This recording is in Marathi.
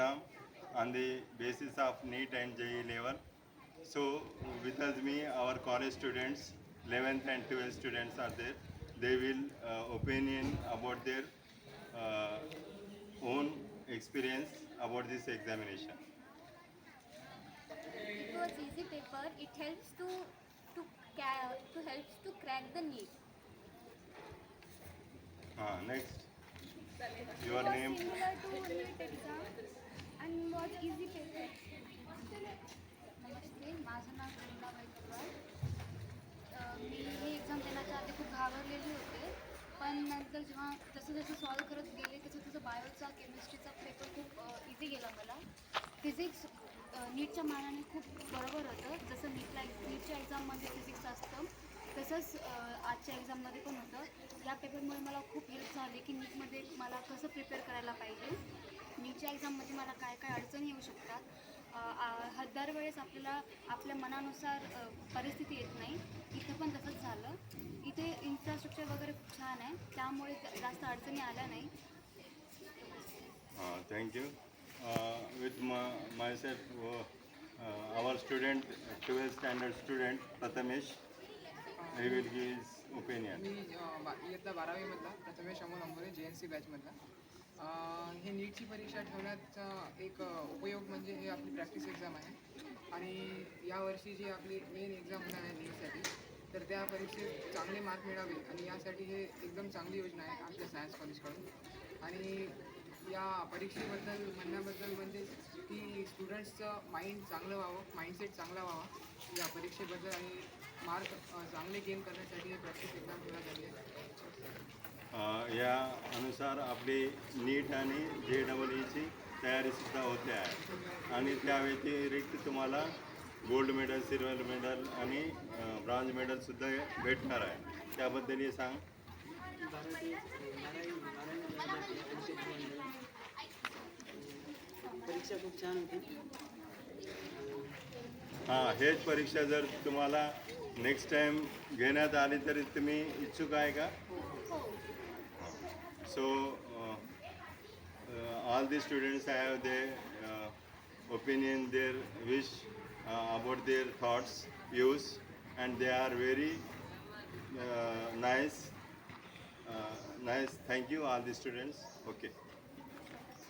exam on the basis of NEET and JEE level. So with us me, our college students, 11th and 12th students are there. They will opinion about their uh, own experience about this examination. It was easy paper. It helps to helps to crack the NEET. Next, It your was name. similar to NEET exam and was easy paper. नमस्ते, माझं नाव प्रेरणाबाई पवार. मी हे एक्झाम देण्याच्या आधी खूप घाबरलेली होते, पण नंतर जेव्हा जसं जसं सॉल्व करत गेले तसं बायोचा केमिस्ट्रीचा पेपर खूप इझी गेला मला. फिजिक्स नीटच्या मानाने खूप बरोबर होतं. जसं नीटच्या एक्झाममध्ये फिजिक्स असतं तसंच आजच्या एक्झाममध्ये पण होतं. या पेपरमुळे मला खूप हेल्प झाली की नीटमध्ये मला कसं प्रिपेअर करायला पाहिजे. नीटच्या एक्झाममध्ये मला काय काय अडचणी येऊ शकतात. दरवेळेस आपल्याला आपल्या मनानुसार परिस्थिती येत नाही. इथं पण तसंच झालं. इथे इन्फ्रास्ट्रक्चर वगैरे खूप छान आहे, त्यामुळे जास्त अडचणी आल्या नाही. Thank you. With myself, our student, 12th standard student, Prathamesh, he will give his opinion. मी इयत्ता 12वीमधला प्रथमेश अमोल अंबोरे JNC बॅचमधला. हे नीटची परीक्षा ठेवण्याचा एक उपयोग म्हणजे हे आपली प्रॅक्टिस एक्झाम आहे आणि यावर्षी जी आपली मेन एक्झाम होणार आहे नीटसाठी, तर त्या परीक्षेत चांगले मार्क मिळावे आणि यासाठी हे एकदम चांगली योजना आहे आमच्या सायन्स कॉलेजकडून. आणि या परीक्षेबद्दल म्हणण्याबद्दल म्हणजे की स्टुडंट्सचं माइंड चांगलं व्हावं, माइंडसेट चांगला व्हावा या परीक्षेबद्दल आणि मार्क चांगले गेन करण्यासाठी हे प्रॅक्टिस एक्झाम ठेवण्यात आली आहे. या अनुसार आपली नीट आणि JEEची तयारीसुद्धा होते आहे आणि त्या व्यतिरिक्त तुम्हाला गोल्ड मेडल, सिल्वर मेडल आणि ब्रॉन्झ मेडलसुद्धा भेटणार आहे. त्याबद्दल हे सांग. परीक्षा खूप छान होती. हेच परीक्षा जर तुम्हाला नेक्स्ट टाईम घेण्यात आली तरी तुम्ही इच्छुक आहे का? So all the students have their opinion, their wish about their thoughts, views, and they are very nice. Nice. Thank you, all the students. Okay.